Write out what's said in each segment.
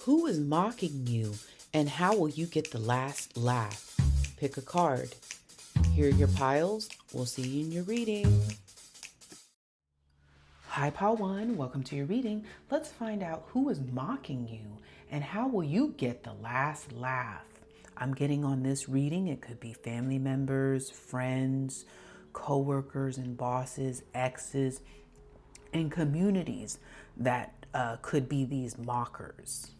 Who is mocking you, and how will you get the last laugh? Pick a card. Here are your piles. We'll see you in your reading. Hi, Pile 1. Welcome to your reading. Let's find out who is mocking you, and how will you get the last laugh? I'm getting on this reading. It could be family members, friends, co-workers and bosses, exes, and communities that could be these mockers.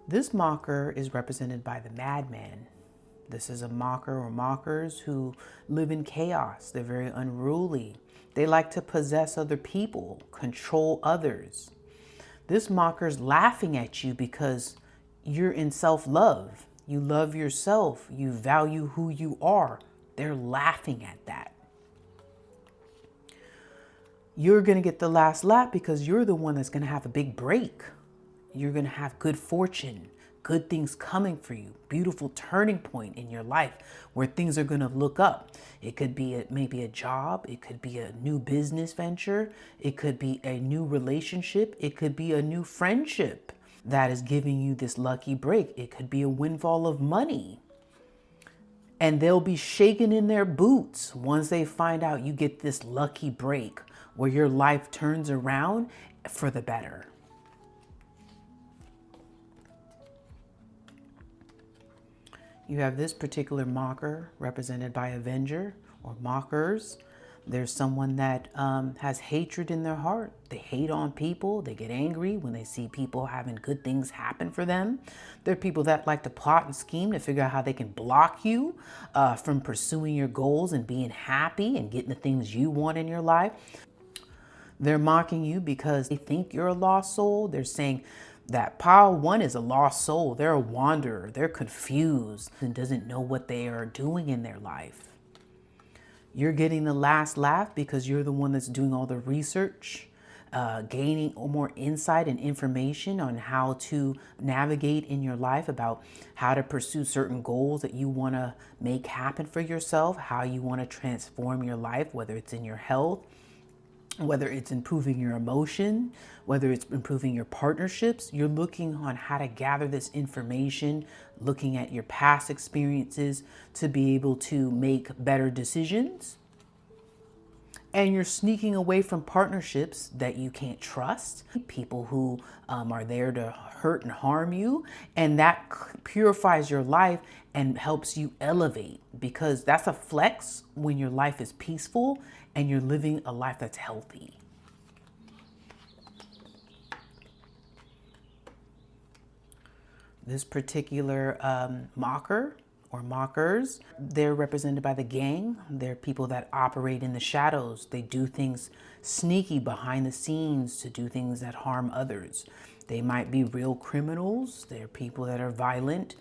This mocker is represented by the madman. This is a mocker or mockers who live in chaos. They're very unruly. They like to possess other people, control others. This mocker's laughing at you because you're in self-love. You love yourself. You value who you are. They're laughing at that. You're going to get the last laugh because you're the one that's going to have a big break. You're going to have good fortune, good things coming for you, beautiful turning point in your life where things are going to look up. It could be maybe a job. It could be a new business venture. It could be a new relationship. It could be a new friendship that is giving you this lucky break. It could be a windfall of money. And they'll be shaking in their boots once they find out you get this lucky break where your life turns around for the better. You have this particular mocker represented by Avenger or mockers. There's someone that has hatred in their heart. They hate on people. They get angry when they see people having good things happen for them. There are people that like to plot and scheme to figure out how they can block you from pursuing your goals and being happy and getting the things you want in your life. They're mocking you because they think you're a lost soul. They're saying that pile 1 is a lost soul. They're a wanderer. They're confused and doesn't know what they are doing in their life. You're getting the last laugh because you're the one that's doing all the research, gaining more insight and information on how to navigate in your life, about how to pursue certain goals that you want to make happen for yourself, how you want to transform your life, whether it's in your health, whether it's improving your emotion, whether it's improving your partnerships. You're looking on how to gather this information, looking at your past experiences to be able to make better decisions. And you're sneaking away from partnerships that you can't trust, people who are there to hurt and harm you. And that purifies your life and helps you elevate, because that's a flex when your life is peaceful and you're living a life that's healthy. This particular mocker or mockers, they're represented by the gang. They're people that operate in the shadows. They do things sneaky behind the scenes to do things that harm others. They might be real criminals. They're people that are violent.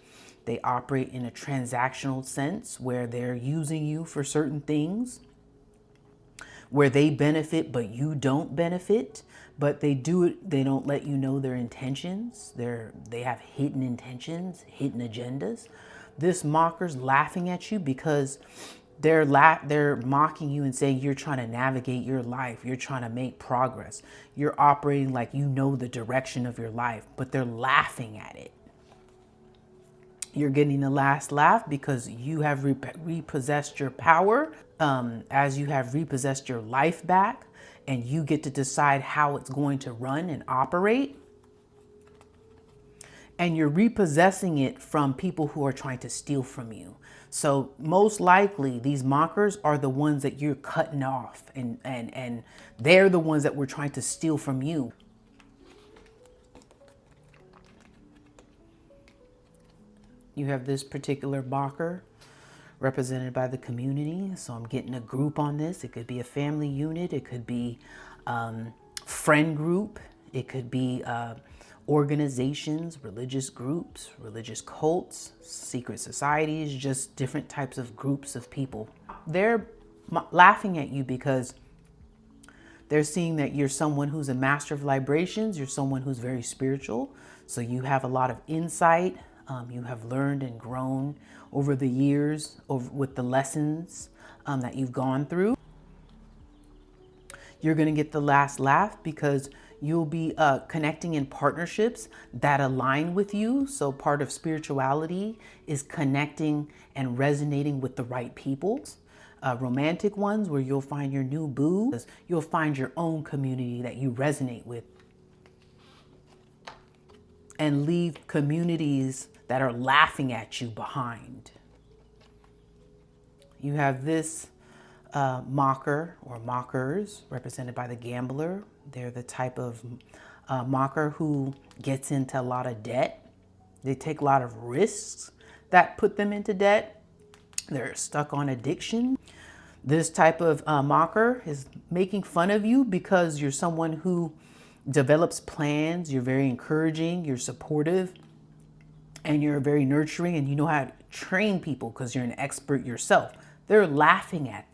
They operate in a transactional sense where they're using you for certain things, where they benefit but you don't benefit, but they do it. They don't let you know their intentions. They have hidden intentions, hidden agendas. This mocker's laughing at you because they're mocking you and saying you're trying to navigate your life. You're trying to make progress. You're operating like you know the direction of your life, but they're laughing at it. You're getting the last laugh because you have repossessed your power, as you have repossessed your life back, and you get to decide how it's going to run and operate. And you're repossessing it from people who are trying to steal from you. So most likely these mockers are the ones that you're cutting off, and they're the ones that were trying to steal from you. You have this particular mocker represented by the community. So I'm getting a group on this. It could be a family unit. It could be friend group. It could be organizations, religious groups, religious cults, secret societies, just different types of groups of people. They're laughing at you because they're seeing that you're someone who's a master of vibrations. You're someone who's very spiritual. So you have a lot of insight. You have learned and grown over the years with the lessons that you've gone through. You're going to get the last laugh because You'll be connecting in partnerships that align with you. So part of spirituality is connecting and resonating with the right people. Romantic ones where you'll find your new boo. You'll find your own community that you resonate with. And leave communities that are laughing at you behind. You have this mocker or mockers represented by the gambler. They're the type of mocker who gets into a lot of debt. They take a lot of risks that put them into debt. They're stuck on addiction. This type of mocker is making fun of you because you're someone who develops plans. You're very encouraging, you're supportive, and you're very nurturing, and you know how to train people because you're an expert yourself. They're laughing at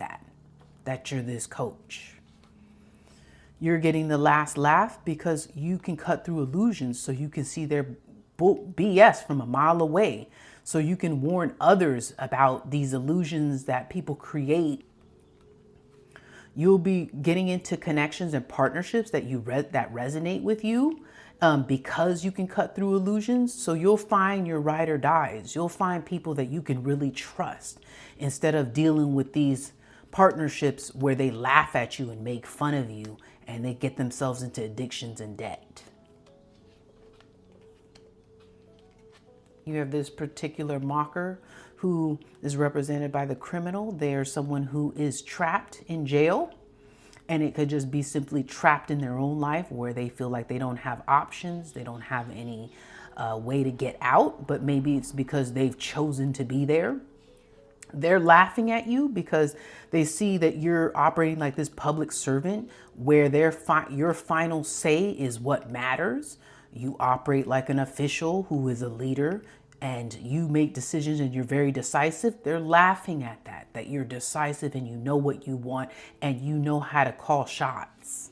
that you're this coach. You're getting the last laugh because you can cut through illusions, so you can see their BS from a mile away. So you can warn others about these illusions that people create. You'll be getting into connections and partnerships that that resonate with you because you can cut through illusions. So you'll find your ride or dies. You'll find people that you can really trust instead of dealing with these partnerships where they laugh at you and make fun of you and they get themselves into addictions and debt. You have this particular mocker who is represented by the criminal. They are someone who is trapped in jail, and it could just be simply trapped in their own life where they feel like they don't have options. They don't have any way to get out, but maybe it's because they've chosen to be there. They're laughing at you because they see that you're operating like this public servant where your final say is what matters. You operate like an official who is a leader and you make decisions and you're very decisive. They're laughing at that you're decisive and you know what you want and you know how to call shots.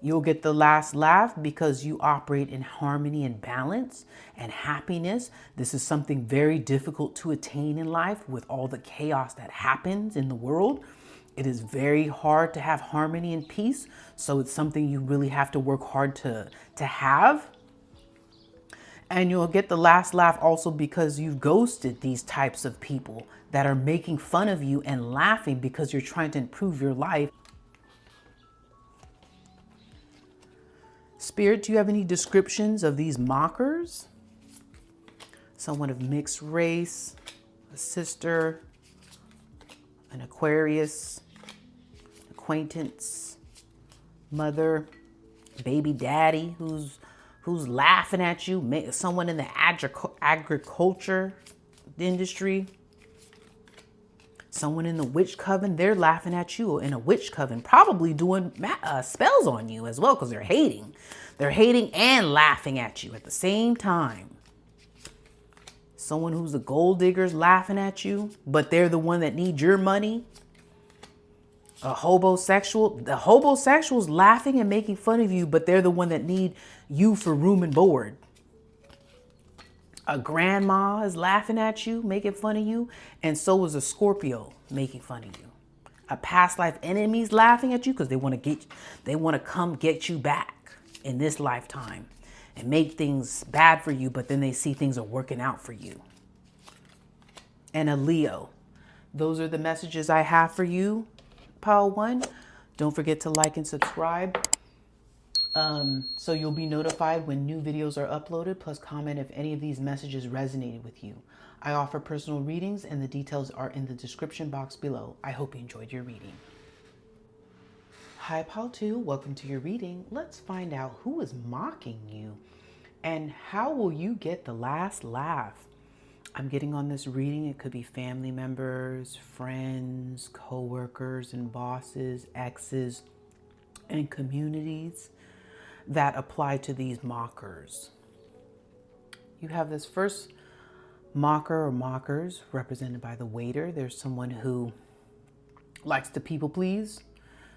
You'll get the last laugh because you operate in harmony and balance and happiness. This is something very difficult to attain in life with all the chaos that happens in the world. It is very hard to have harmony and peace. So it's something you really have to work hard to have. And you'll get the last laugh also because you've ghosted these types of people that are making fun of you and laughing because you're trying to improve your life. Spirit, do you have any descriptions of these mockers? Someone of mixed race, a sister, an Aquarius, acquaintance, mother, baby daddy who's laughing at you, someone in the agriculture industry, someone in the witch coven, they're laughing at you in a witch coven, probably doing spells on you as well because they're hating. They're hating and laughing at you at the same time. Someone who's a gold digger's laughing at you, but they're the one that needs your money. A hobosexual, the hobosexual's laughing and making fun of you, but they're the one that need you for room and board. A grandma is laughing at you, making fun of you, and so is a Scorpio making fun of you. A past life enemy's laughing at you because they want to come get you back in this lifetime and make things bad for you, but then they see things are working out for you. And a Leo. Those are the messages I have for you, Pile 1. Don't forget to like and subscribe so you'll be notified when new videos are uploaded, plus comment if any of these messages resonated with you. I offer personal readings and the details are in the description box below. I hope you enjoyed your reading. Hi, Pile 2. Welcome to your reading. Let's find out who is mocking you and how will you get the last laugh. I'm getting on this reading. It could be family members, friends, co-workers and bosses, exes, and communities that apply to these mockers. You have this first mocker or mockers represented by the waiter. There's someone who likes to people please.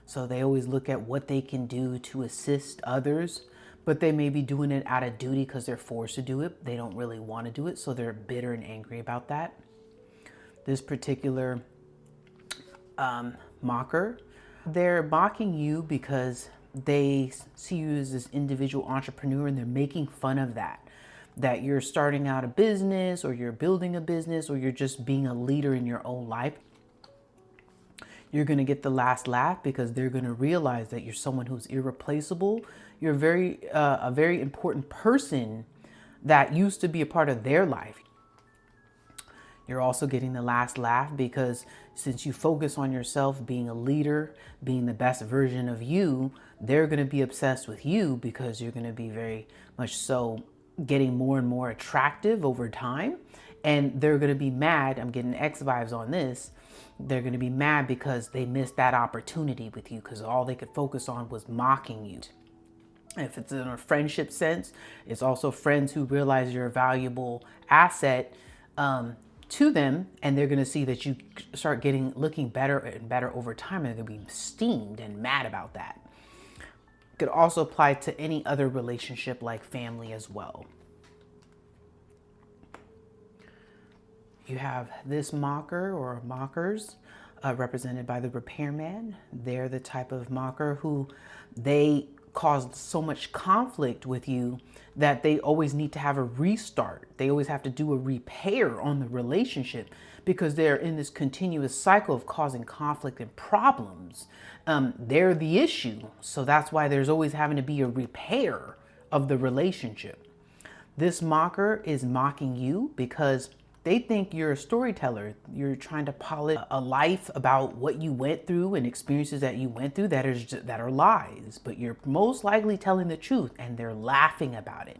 So they always look at what they can do to assist others, but they may be doing it out of duty because they're forced to do it. They don't really want to do it, so they're bitter and angry about that. This particular mocker, they're mocking you because they see you as this individual entrepreneur, and they're making fun of that you're starting out a business, or you're building a business, or you're just being a leader in your own life. You're going to get the last laugh because they're going to realize that you're someone who's irreplaceable. You're a very important person that used to be a part of their life. You're also getting the last laugh because since you focus on yourself being a leader, being the best version of you, they're going to be obsessed with you because you're going to be very much so getting more and more attractive over time. And they're going to be mad. I'm getting X vibes on this. They're going to be mad because they missed that opportunity with you because all they could focus on was mocking you. If it's in a friendship sense, it's also friends who realize you're a valuable asset to them, and they're going to see that you start looking better and better over time, and they're going to be steamed and mad about that. It could also apply to any other relationship like family as well. You have this mocker or mockers represented by the Repairman. They're the type of mocker who they cause so much conflict with you that they always need to have a restart. They always have to do a repair on the relationship because they're in this continuous cycle of causing conflict and problems. They're the issue. So that's why there's always having to be a repair of the relationship. This mocker is mocking you because they think you're a storyteller. You're trying to polish a life about what you went through and experiences that you went through that are lies, but you're most likely telling the truth, and they're laughing about it.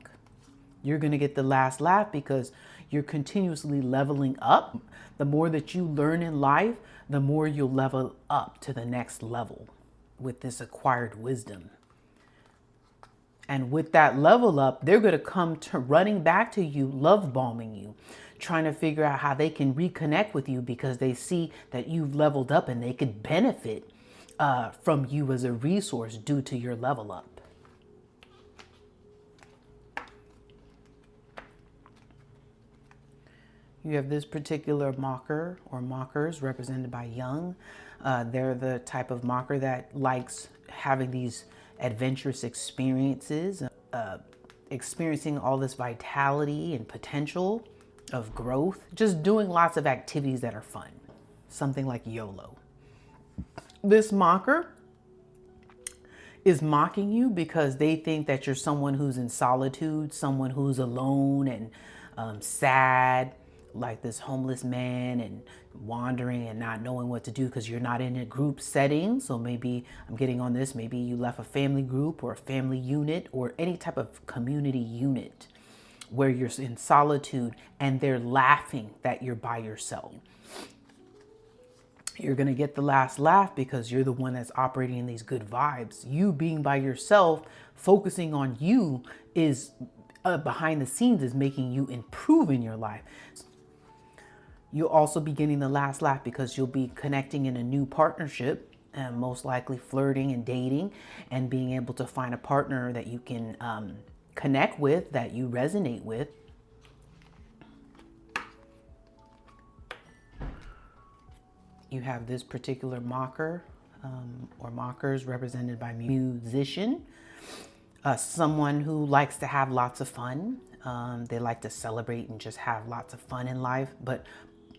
You're going to get the last laugh because you're continuously leveling up. The more that you learn in life, the more you'll level up to the next level with this acquired wisdom. And with that level up, they're going to come to running back to you, love bombing you, trying to figure out how they can reconnect with you because they see that you've leveled up and they could benefit from you as a resource due to your level up. You have this particular mocker or mockers represented by young. They're the type of mocker that likes having these adventurous experiences, experiencing all this vitality and potential of growth, just doing lots of activities that are fun, something like YOLO. This mocker is mocking you because they think that you're someone who's in solitude, someone who's alone and sad, like this homeless man, and wandering and not knowing what to do because you're not in a group setting. So maybe I'm getting on this, maybe you left a family group or a family unit or any type of community unit where you're in solitude and they're laughing that you're by yourself. You're going to get the last laugh because you're the one that's operating in these good vibes. You being by yourself, focusing on you is behind the scenes is making you improve in your life. You'll also be getting the last laugh because you'll be connecting in a new partnership and most likely flirting and dating and being able to find a partner that you can connect with, that you resonate with. You have this particular mocker or mockers represented by musician, someone who likes to have lots of fun. They like to celebrate and just have lots of fun in life, but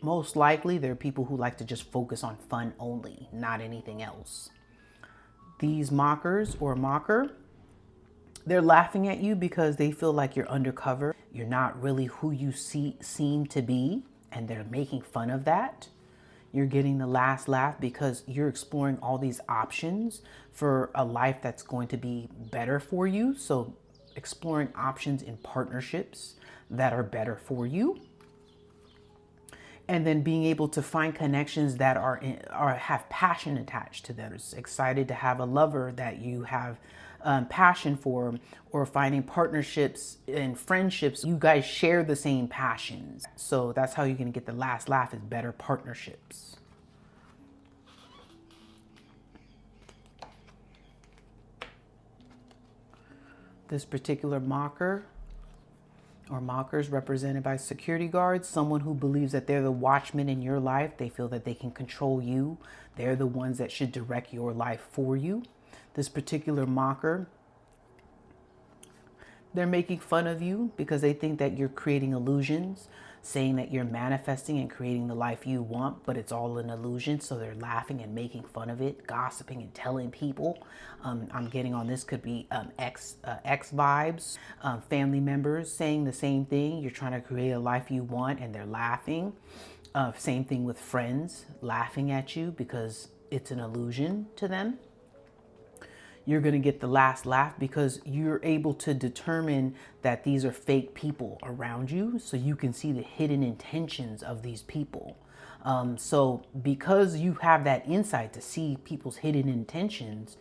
most likely they're people who like to just focus on fun only, not anything else. These mockers or mocker, they're laughing at you because they feel like you're undercover. You're not really who you seem to be, and they're making fun of that. You're getting the last laugh because you're exploring all these options for a life that's going to be better for you. So exploring options in partnerships that are better for you. And then being able to find connections that have passion attached to them. It's excited to have a lover that you have passion for, or finding partnerships and friendships. You guys share the same passions. So that's how you're going to get the last laugh, is better partnerships. This particular mocker or mockers represented by security guards, someone who believes that they're the watchman in your life. They feel that they can control you. They're the ones that should direct your life for you. This particular mocker, they're making fun of you because they think that you're creating illusions, saying that you're manifesting and creating the life you want, but it's all an illusion. So they're laughing and making fun of it, gossiping and telling people. I'm getting on this could be ex vibes, family members saying the same thing. You're trying to create a life you want and they're laughing. Same thing with friends laughing at you because it's an illusion to them. You're going to get the last laugh because you're able to determine that these are fake people around you. So you can see the hidden intentions of these people. So because you have that insight to see people's hidden intentions,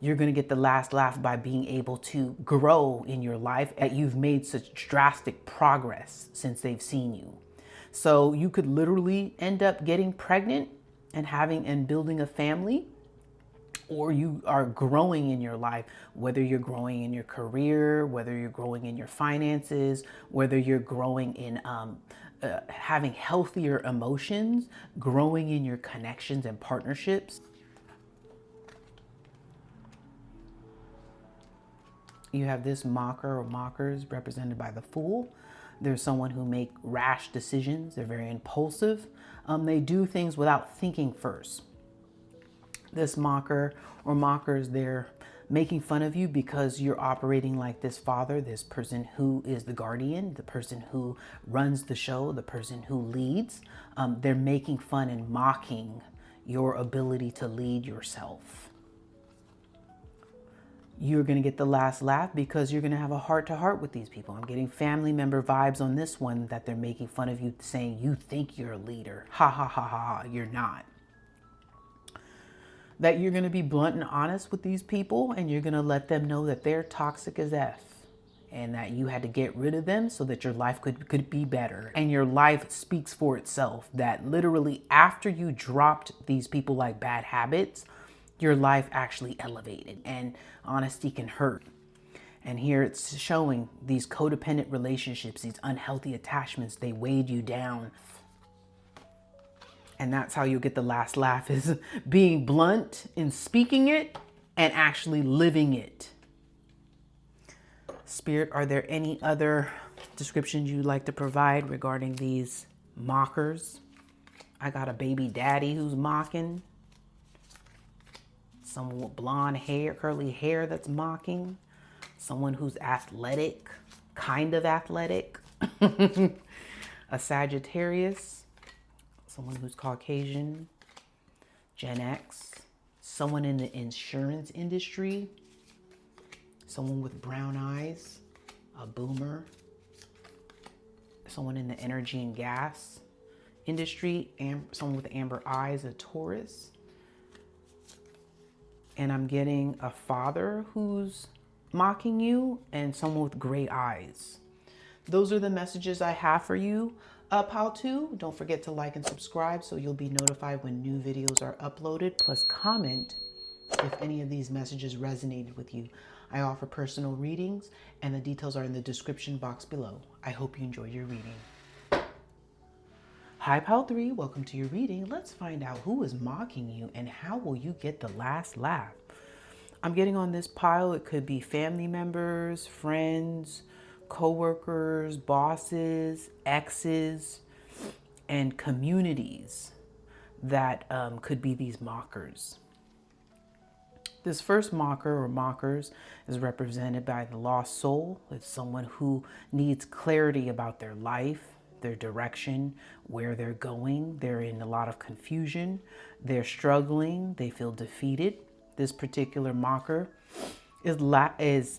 you're going to get the last laugh by being able to grow in your life. You've made such drastic progress since they've seen you. So you could literally end up getting pregnant and having and building a family, or you are growing in your life, whether you're growing in your career, whether you're growing in your finances, whether you're growing in having healthier emotions, growing in your connections and partnerships. You have this mocker or mockers represented by the Fool. There's someone who make rash decisions. They're very impulsive. They do things without thinking first. This mocker or mockers, they're making fun of you because you're operating like this father, this person who is the guardian, the person who runs the show, the person who leads. They're making fun and mocking your ability to lead yourself. You're going to get the last laugh because you're going to have a heart-to-heart with these people. I'm getting family member vibes on this one, that they're making fun of you, saying you think you're a leader. Ha ha ha ha, you're not. That you're going to be blunt and honest with these people, and you're going to let them know that they're toxic as F, and that you had to get rid of them so that your life could be better. And your life speaks for itself, that literally after you dropped these people like bad habits, your life actually elevated. And honesty can hurt. And here it's showing these codependent relationships, these unhealthy attachments, they weighed you down. And that's how you'll get the last laugh, is being blunt in speaking it and actually living it. Spirit, are there any other descriptions you'd like to provide regarding these mockers? I got a baby daddy who's mocking. Someone with blonde hair, curly hair that's mocking. Someone who's athletic, kind of athletic. A Sagittarius. Someone who's Caucasian, Gen X, someone in the insurance industry, someone with brown eyes, a boomer, someone in the energy and gas industry, and someone with amber eyes, a Taurus. And I'm getting a father who's mocking you and someone with gray eyes. Those are the messages I have for you. How to. Don't forget to like and subscribe so you'll be notified when new videos are uploaded. Plus comment if any of these messages resonated with you. I offer personal readings and the details are in the description box below. I hope you enjoy your reading. Hi Pal 3, welcome to your reading. Let's find out who is mocking you and how will you get the last laugh. I'm getting on this pile. It could be family members, friends, co-workers, bosses, exes, and communities that could be these mockers. This first mocker or mockers is represented by the lost soul. It's someone who needs clarity about their life, their direction, where they're going. They're in a lot of confusion. They're struggling. They feel defeated. This particular mocker is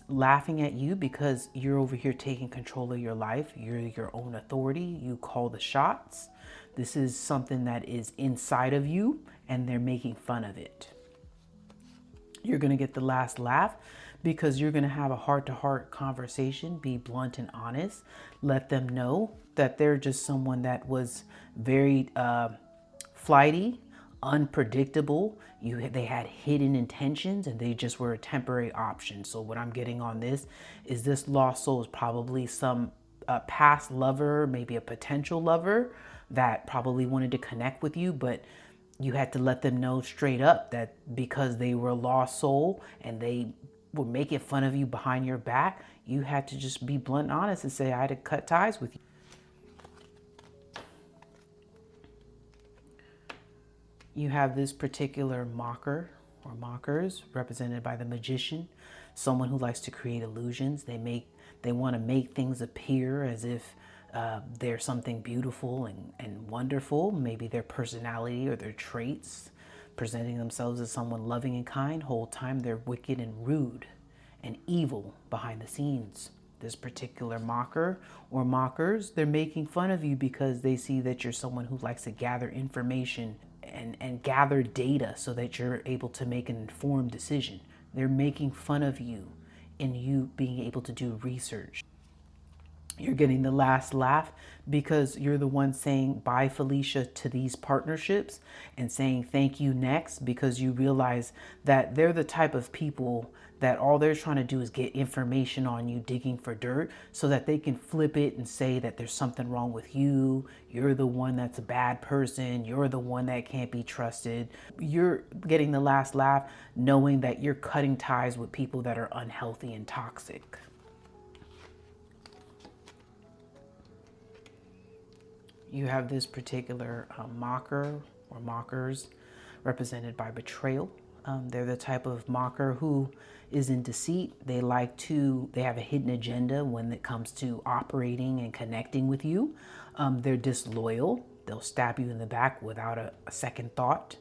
laughing at you because you're over here taking control of your life. You're your own authority. You call the shots. This is something that is inside of you and they're making fun of it. You're going to get the last laugh because you're going to have a heart-to-heart conversation. Be blunt and honest. Let them know that they're just someone that was very flighty, unpredictable. They had hidden intentions and they just were a temporary option. So what I'm getting on this is this lost soul is probably some past lover, maybe a potential lover that probably wanted to connect with you, but You had to let them know straight up that because they were a lost soul and they were making fun of you behind your back, you had to just be blunt and honest and say, I had to cut ties with you. You have this particular mocker or mockers represented by the magician, someone who likes to create illusions. They want to make things appear as if they're something beautiful and wonderful, maybe their personality or their traits, presenting themselves as someone loving and kind. Whole time they're wicked and rude and evil behind the scenes. This particular mocker or mockers, they're making fun of you because they see that you're someone who likes to gather information and gather data so that you're able to make an informed decision. They're making fun of you in you being able to do research. You're getting the last laugh because you're the one saying bye Felicia to these partnerships and saying thank you next, because you realize that they're the type of people that all they're trying to do is get information on you, digging for dirt so that they can flip it and say that there's something wrong with you. You're the one that's a bad person. You're the one that can't be trusted. You're getting the last laugh knowing that you're cutting ties with people that are unhealthy and toxic. You have this particular mocker or mockers represented by betrayal. They're the type of mocker who is in deceit. They have a hidden agenda when it comes to operating and connecting with you. They're disloyal. They'll stab you in the back without a second thought.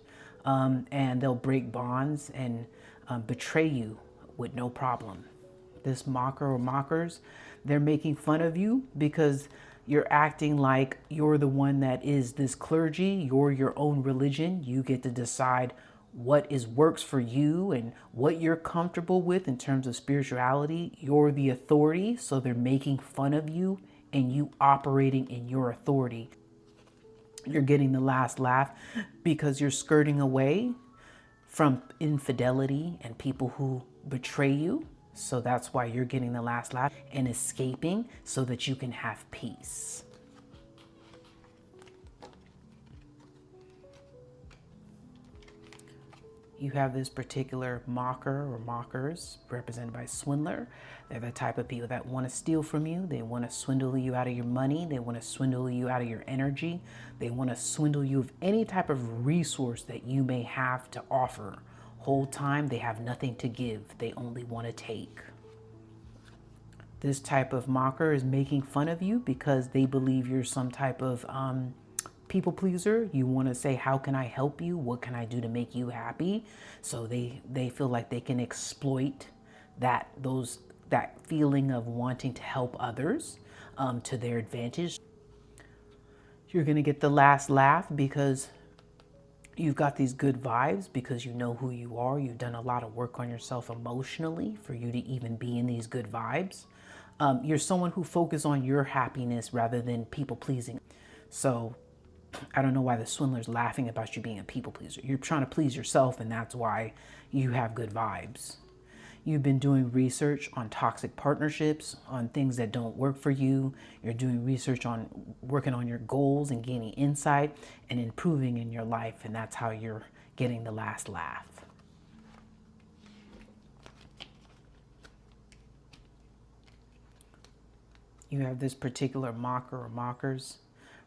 And they'll break bonds and betray you with no problem. This mocker or mockers, they're making fun of you because you're acting like you're the one that is this clergy. You're your own religion. You get to decide what works for you and what you're comfortable with in terms of spirituality. You're the authority, so they're making fun of you and you operating in your authority. You're getting the last laugh because you're skirting away from infidelity and people who betray you. So that's why you're getting the last laugh and escaping so that you can have peace. You have this particular mocker or mockers represented by Swindler. They're the type of people that want to steal from you. They want to swindle you out of your money. They want to swindle you out of your energy. They want to swindle you of any type of resource that you may have to offer. Whole time they have nothing to give. They only want to take. This type of mocker is making fun of you because they believe you're some type of people pleaser. You want to say, how can I help you? What can I do to make you happy? So they feel like they can exploit that feeling of wanting to help others to their advantage. You're going to get the last laugh because you've got these good vibes because you know who you are. You've done a lot of work on yourself emotionally for you to even be in these good vibes. You're someone who focuses on your happiness rather than people pleasing. So I don't know why the swindler's laughing about you being a people pleaser. You're trying to please yourself, and that's why you have good vibes. You've been doing research on toxic partnerships, on things that don't work for you. You're doing research on working on your goals and gaining insight and improving in your life, and that's how you're getting the last laugh. You have this particular mocker or mockers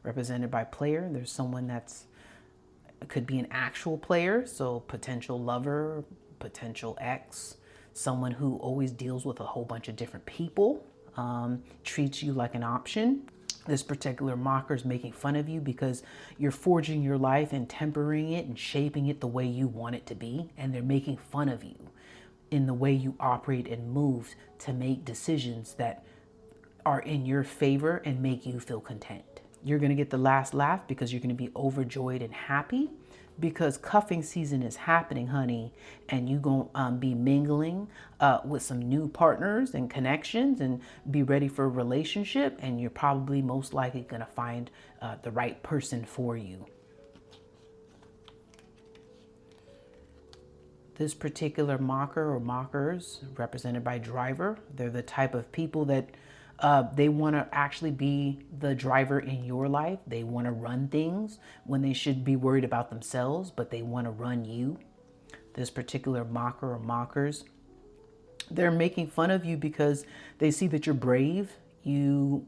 represented by player. There's someone could be an actual player, so potential lover, potential ex, someone who always deals with a whole bunch of different people, treats you like an option. This particular mocker is making fun of you because you're forging your life and tempering it and shaping it the way you want it to be, and they're making fun of you in the way you operate and move to make decisions that are in your favor and make you feel content. You're going to get the last laugh because you're going to be overjoyed and happy because cuffing season is happening, honey, and you're going to be mingling with some new partners and connections and be ready for a relationship, and you're probably most likely going to find the right person for you. This particular mocker or mockers represented by driver, they're the type of people that They want to actually be the driver in your life. They want to run things when they should be worried about themselves, but they want to run you. This particular mocker or mockers, they're making fun of you because they see that you're brave. You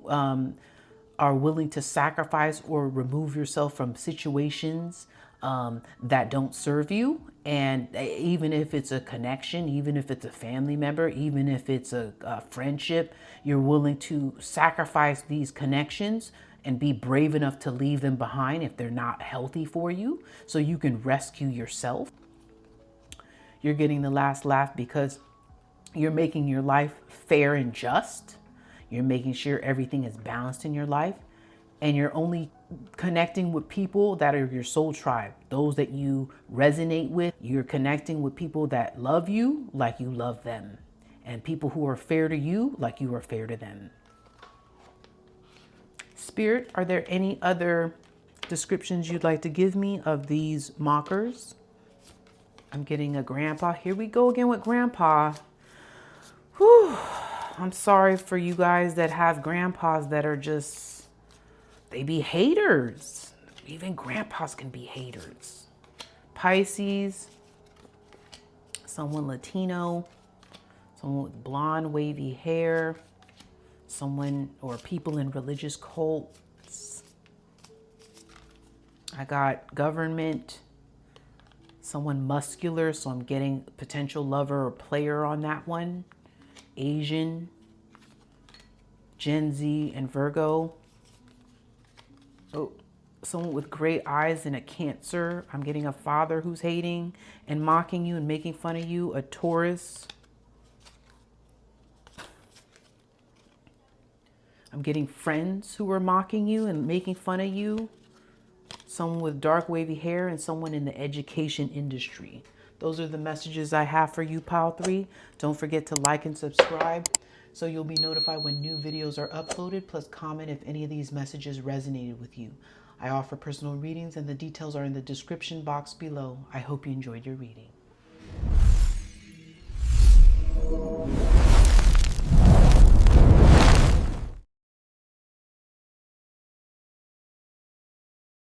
are willing to sacrifice or remove yourself from situations that don't serve you. And even if it's a connection, even if it's a family member, even if it's a friendship, you're willing to sacrifice these connections and be brave enough to leave them behind if they're not healthy for you, so you can rescue yourself. You're getting the last laugh because you're making your life fair and just. You're making sure everything is balanced in your life. And you're only connecting with people that are your soul tribe, those that you resonate with. You're connecting with people that love you like you love them, and people who are fair to you like you are fair to them. Spirit, are there any other descriptions you'd like to give me of these mockers? I'm getting a grandpa. Here we go again with grandpa. Whew. I'm sorry for you guys that have grandpas that are just, they be haters. Even grandpas can be haters. Pisces, someone Latino, someone with blonde, wavy hair, someone or people in religious cults. I got government, someone muscular, so I'm getting potential lover or player on that one. Asian, Gen Z, and Virgo. Oh, someone with gray eyes and a Cancer. I'm getting a father who's hating and mocking you and making fun of you. A Taurus. I'm getting friends who are mocking you and making fun of you. Someone with dark wavy hair and someone in the education industry. Those are the messages I have for you, Pile 3. Don't forget to like and subscribe so you'll be notified when new videos are uploaded. Plus comment if any of these messages resonated with you. I offer personal readings and the details are in the description box below. I hope you enjoyed your reading.